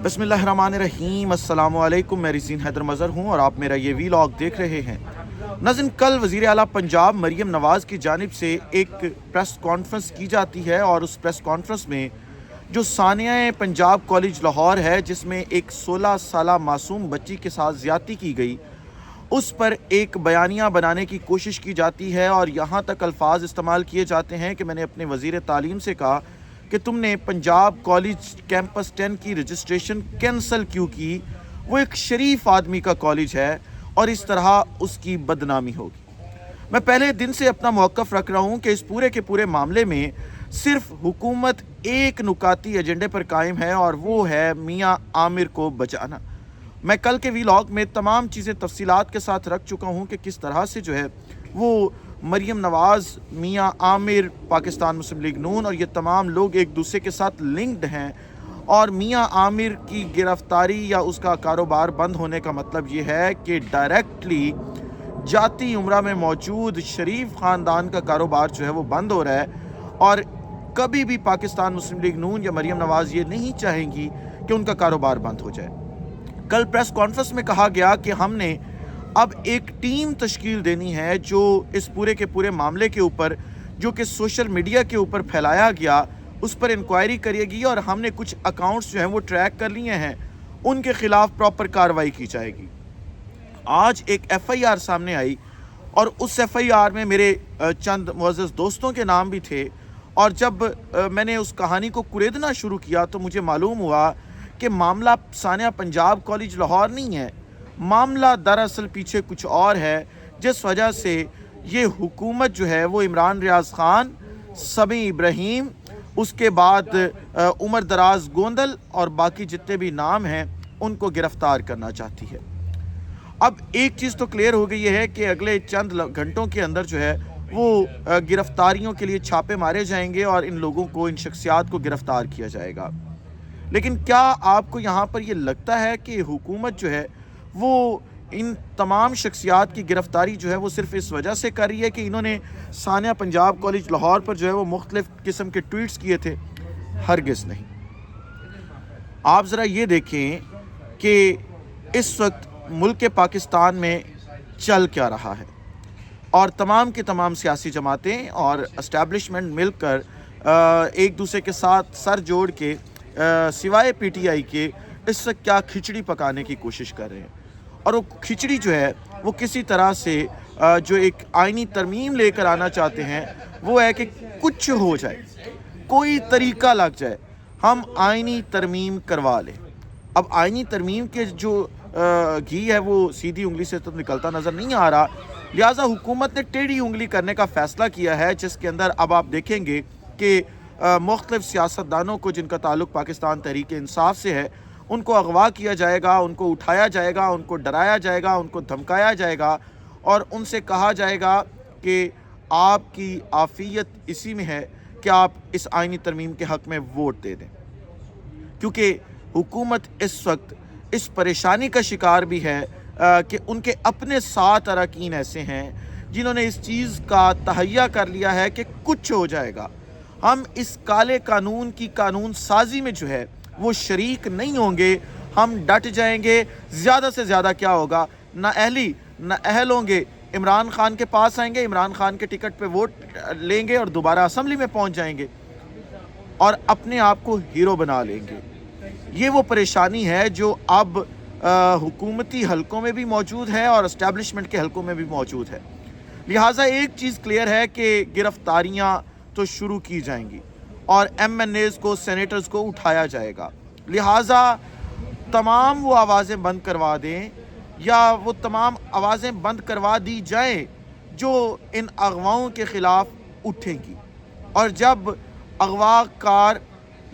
बिस्मिल्लाहिर्रहमानिर्रहीम। अस्सलाम वालेकुम। मैं रिज़ीन हैदर मज़हर हूँ और आप मेरा ये वीलॉग देख रहे हैं। नाज़रीन, कल वज़ीर आला पंजाब मरीम नवाज़ की जानिब से एक प्रेस कॉन्फ्रेंस की जाती है और उस प्रेस कॉन्फ्रेंस में जो सानिया पंजाब कॉलेज लाहौर है, जिसमें एक 16 साला मासूम बच्ची के साथ ज़्यादती की गई, उस पर एक बयानिया बनाने की कोशिश की जाती है और यहाँ तक अल्फाज इस्तेमाल किए जाते हैं कि मैंने अपने वज़ीर तालीम से कहा कि तुमने पंजाब कॉलेज कैंपस 10 की रजिस्ट्रेशन कैंसिल क्यों की। वो एक शरीफ आदमी का कॉलेज है और इस तरह उसकी बदनामी होगी। मैं पहले दिन से अपना मौक़िफ़ रख रहा हूँ कि इस पूरे के पूरे मामले में सिर्फ हुकूमत एक नुकाती एजेंडे पर कायम है और वो है मियाँ आमिर को बचाना। मैं कल के वीलॉग में तमाम चीज़ें तफसीलात के साथ रख चुका हूँ कि किस तरह से जो है वो मरीम नवाज़, मियाँ आमिर, पाकिस्तान मुस्लिम लीग नून और ये तमाम लोग एक दूसरे के साथ लिंक्ड हैं। और मियाँ आमिर की गिरफ़्तारी या उसका कारोबार बंद होने का मतलब ये है कि डायरेक्टली जाती उम्रा में मौजूद शरीफ ख़ानदान का कारोबार जो है वो बंद हो रहा है। और कभी भी पाकिस्तान मुस्लिम लीग नून या मरीम नवाज़ ये नहीं चाहेंगी कि उनका कारोबार बंद हो जाए। कल प्रेस कॉन्फ्रेंस में कहा गया कि हमने अब एक टीम तश्कील देनी है जो इस पूरे के पूरे मामले के ऊपर, जो कि सोशल मीडिया के ऊपर फैलाया गया, उस पर इंक्वायरी करेगी और हमने कुछ अकाउंट्स जो हैं वो ट्रैक कर लिए हैं, उनके ख़िलाफ़ प्रॉपर कार्रवाई की जाएगी। आज एक FIR सामने आई और उस FIR में मेरे चंद मुअज़्ज़ज़ दोस्तों के नाम भी थे। और जब मैंने उस कहानी को कुरेदना शुरू किया तो मुझे मालूम हुआ कि मामला सानिया पंजाब कॉलेज लाहौर नहीं है। मामला दरअसल पीछे कुछ और है, जिस वजह से ये हुकूमत जो है वो इमरान रियाज़ ख़ान, समी इब्राहीम, उसके बाद उमर दराज गोंदल और बाकी जितने भी नाम हैं उनको गिरफ़्तार करना चाहती है। अब एक चीज़ तो क्लियर हो गई है कि अगले चंद घंटों के अंदर जो है वो गिरफ़्तारियों के लिए छापे मारे जाएंगे और इन लोगों को, इन शख्सियात को गिरफ़्तार किया जाएगा। लेकिन क्या आपको यहाँ पर ये लगता है कि हुकूमत जो है वो इन तमाम शख्सियात की गिरफ़्तारी जो है वो सिर्फ़ इस वजह से कर रही है कि इन्होंने सानिया पंजाब कॉलेज लाहौर पर जो है वो मुख्तलिफ़ किस्म के ट्वीट्स किए थे? हरगिज़ नहीं। आप ज़रा ये देखें कि इस वक्त मुल्क पाकिस्तान में चल क्या रहा है और तमाम की तमाम सियासी जमातें और एस्टैब्लिशमेंट मिलकर एक दूसरे के साथ सर जोड़ के सिवाय PTI के इस वक्त क्या खिचड़ी पकाने की कोशिश कर रहे हैं। और वो खिचड़ी जो है वो किसी तरह से जो एक आइनी तरमीम लेकर आना चाहते हैं वो है कि कुछ हो जाए, कोई तरीका लग जाए, हम आइनी तरमीम करवा लें। अब आइनी तरमीम के जो घी है वो सीधी उंगली से तो निकलता नज़र नहीं आ रहा, लिहाजा हुकूमत ने टेढ़ी उंगली करने का फ़ैसला किया है, जिसके अंदर अब आप देखेंगे कि मुख्तलिफ़ सियासतदानों को जिनका ताल्लुक़ पाकिस्तान तहरीक इंसाफ से है उनको अगवा किया जाएगा, उनको उठाया जाएगा, उनको डराया जाएगा, उनको धमकाया जाएगा और उनसे कहा जाएगा कि आपकी आफ़ियत इसी में है कि आप इस आइनी तरमीम के हक़ में वोट दे दें। क्योंकि हुकूमत इस वक्त इस परेशानी का शिकार भी है कि उनके अपने 7 अरकान ऐसे हैं जिन्होंने इस चीज़ का तहैया कर लिया है कि कुछ हो जाएगा, हम इस काले कानून की कानून साजी में जो है वो शरीक नहीं होंगे, हम डट जाएंगे। ज़्यादा से ज़्यादा क्या होगा, ना अहली ना अहल होंगे, इमरान ख़ान के पास आएंगे, इमरान ख़ान के टिकट पे वोट लेंगे और दोबारा असम्बली में पहुंच जाएंगे और अपने आप को हीरो बना लेंगे। ये वो परेशानी है जो अब हुकूमती हलकों में भी मौजूद है और एस्टैब्लिशमेंट के हलकों में भी मौजूद है। लिहाजा एक चीज़ क्लियर है कि गिरफ़्तारियाँ तो शुरू की जाएंगी और MNAs को, सेनेटर्स को उठाया जाएगा। लिहाजा तमाम वो आवाज़ें बंद करवा दें या वो तमाम आवाज़ें बंद करवा दी जाएं जो इन अगवाओं के ख़िलाफ़ उठेंगी। और जब अगवाकार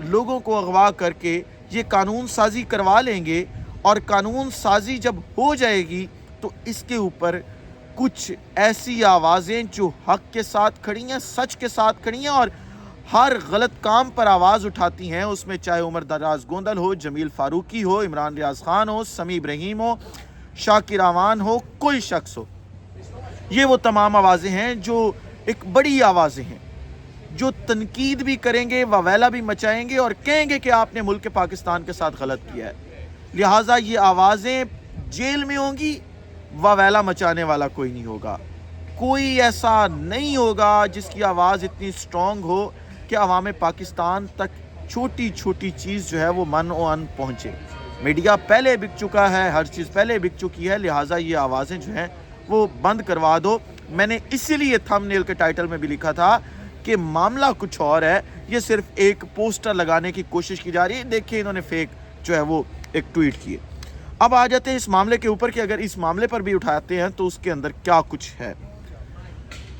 लोगों को अगवा करके ये कानून साजी करवा लेंगे और कानून साजी जब हो जाएगी तो इसके ऊपर कुछ ऐसी आवाज़ें जो हक़ के साथ खड़ी हैं, सच के साथ खड़ी हैं और हर गलत काम पर आवाज़ उठाती हैं, उसमें चाहे उमर दराज गोंदल हो, जमील फ़ारूकी हो, इमरान रियाज़ ख़ान हो, समी इब्राहीम हो, शाकिर अवान हो, कोई शख्स हो, ये वो तमाम आवाज़ें हैं जो एक बड़ी आवाज़ें हैं जो तनकीद भी करेंगे, ववेला भी मचाएंगे और कहेंगे कि आपने मुल्क पाकिस्तान के साथ गलत किया है। लिहाजा ये आवाज़ें जेल में होंगी, ववेला मचाने वाला कोई नहीं होगा। कोई ऐसा नहीं होगा जिसकी आवाज़ इतनी स्ट्रॉन्ग हो कि अवाम पाकिस्तान तक छोटी छोटी चीज़ जो है वो मन और अन पहुँचे। मीडिया पहले बिक चुका है, हर चीज़ पहले बिक चुकी है, लिहाजा ये आवाज़ें जो हैं वो बंद करवा दो। मैंने इसीलिए थंबनेल के टाइटल में भी लिखा था कि मामला कुछ और है, ये सिर्फ एक पोस्टर लगाने की कोशिश की जा रही है। देखिए इन्होंने फेक जो है वो एक ट्वीट किए। अब आ जाते हैं इस मामले के ऊपर कि अगर इस मामले पर भी उठाते हैं तो उसके अंदर क्या कुछ है।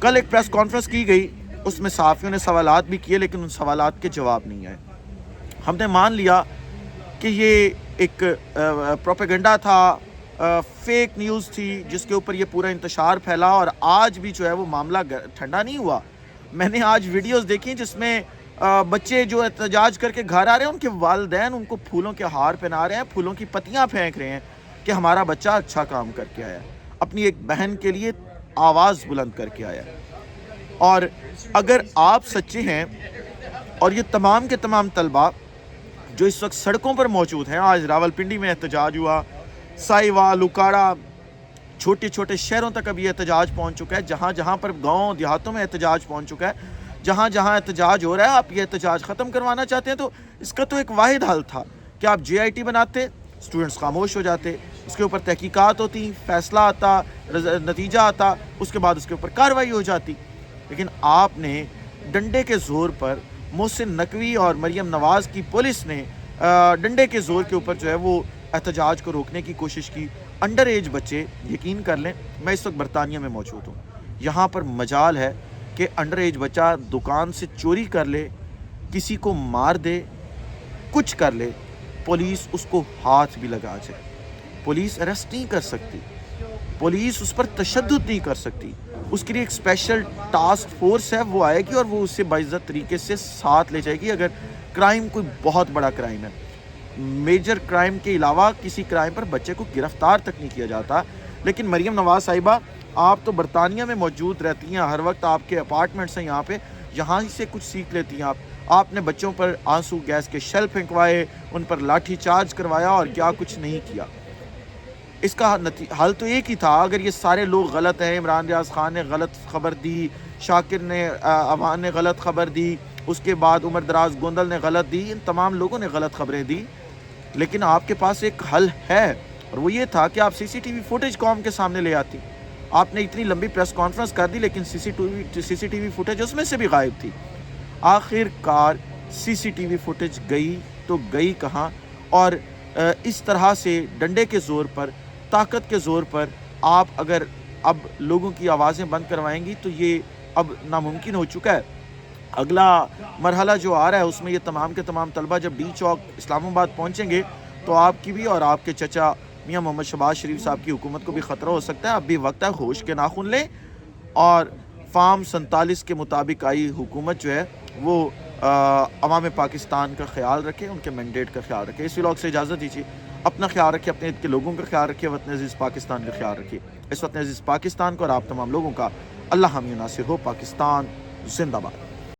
कल एक प्रेस कॉन्फ्रेंस की गई, उसमें सहाफ़ियों ने सवालात भी किए लेकिन उन सवालात के जवाब नहीं आए। हमने मान लिया कि ये एक प्रोपेगेंडा था, फेक न्यूज़ थी जिसके ऊपर ये पूरा इंतशार फैला और आज भी जो है वो मामला ठंडा नहीं हुआ। मैंने आज वीडियोस देखी जिसमें बच्चे जो एहतजाज करके घर आ रहे हैं, उनके वालिदैन उनको फूलों के हार पहना रहे हैं, फूलों की पत्तियां फेंक रहे हैं कि हमारा बच्चा अच्छा काम करके आया, अपनी एक बहन के लिए आवाज़ बुलंद करके आया। और अगर आप सच्चे हैं और ये तमाम के तमाम तलबा जो इस वक्त सड़कों पर मौजूद हैं, आज रावलपिंडी में एहतजाज हुआ, साहिवाल, उकाड़ा, छोटे छोटे शहरों तक अब ये एहतजाज पहुँच चुका है, जहाँ जहाँ पर गाँव देहातों में एहतजाज पहुँच चुका है, जहाँ जहाँ एहतजाज हो रहा है, आप ये एहतजाज ख़त्म करवाना चाहते हैं तो इसका तो एक वाहिद हल था कि आप JIT बनाते, स्टूडेंट्स खामोश हो जाते, उसके ऊपर तहकीकात होती, फ़ैसला आता, नतीजा आता, उसके बाद उसके ऊपर कार्रवाई हो जाती। लेकिन आपने डंडे के ज़ोर पर, मोहसिन नकवी और मरियम नवाज़ की पुलिस ने डंडे के ज़ोर के ऊपर जो है वो एहतजाज को रोकने की कोशिश की। अंडर एज बच्चे, यकीन कर लें, मैं इस वक्त बरतानिया में मौजूद हूँ, यहाँ पर मजाल है कि अंडर एज बच्चा दुकान से चोरी कर ले, किसी को मार दे, कुछ कर ले, पुलिस उसको हाथ भी लगा जाए, पुलिस अरेस्ट नहीं कर सकती, पुलिस उस पर तशद्दुद नहीं कर सकती। उसके लिए एक स्पेशल टास्क फोर्स है, वो आएगी और वो उससे बाइज्जत तरीके से साथ ले जाएगी अगर क्राइम कोई बहुत बड़ा क्राइम है। मेजर क्राइम के अलावा किसी क्राइम पर बच्चे को गिरफ्तार तक नहीं किया जाता। लेकिन मरियम नवाज़ साहिबा, आप तो बरतानिया में मौजूद रहती हैं, हर वक्त आपके अपार्टमेंट्स हैं यहाँ पे, यहाँ ही से कुछ सीख लेती हैं आप। आपने बच्चों पर आंसू गैस के शेल फेंकवाए, उन पर लाठी चार्ज करवाया और क्या कुछ नहीं किया। इसका हल तो एक ही था, अगर ये सारे लोग गलत हैं, इमरान रियाज खान ने गलत खबर दी, शाकिर ने अवान ने गलत खबर दी, उसके बाद उमर दराज गोंदल ने गलत दी, इन तमाम लोगों ने गलत खबरें दी, लेकिन आपके पास एक हल है और वो ये था कि आप CCTV फुटेज कौम के सामने ले आती। आपने इतनी लंबी प्रेस कॉन्फ्रेंस कर दी लेकिन CCTV फुटेज उसमें से भी गायब थी। आखिरकार CCTV फुटेज गई तो गई कहाँ? और इस तरह से डंडे के ज़ोर पर, ताकत के ज़ोर पर आप अगर अब लोगों की आवाज़ें बंद करवाएंगी तो ये अब नामुमकिन हो चुका है। अगला मरहला जो आ रहा है उसमें ये तमाम के तमाम तलबा जब D चौक इस्लामाबाद पहुँचेंगे तो आपकी भी और आपके चचा मियां मोहम्मद शहबाज शरीफ साहब की हुकूमत को भी ख़तरा हो सकता है। अब भी वक्त है, होश के नाखून लें और फार्म 47 के मुताबिक आई हुकूमत जो है वो अवाम पाकिस्तान का ख्याल रखे, उनके मैंडेट का ख्याल रखे। इस व्लॉग से इजाज़त दीजिए, अपना ख्याल रखिए, अपने इर्द के लोगों का ख्याल रखिए, वतन अज़ीज़ पाकिस्तान का ख्याल रखिए। इस वतन अज़ीज़ पाकिस्तान को और आप तमाम लोगों का अल्लाह हामी नासिर हो। पाकिस्तान जिंदाबाद।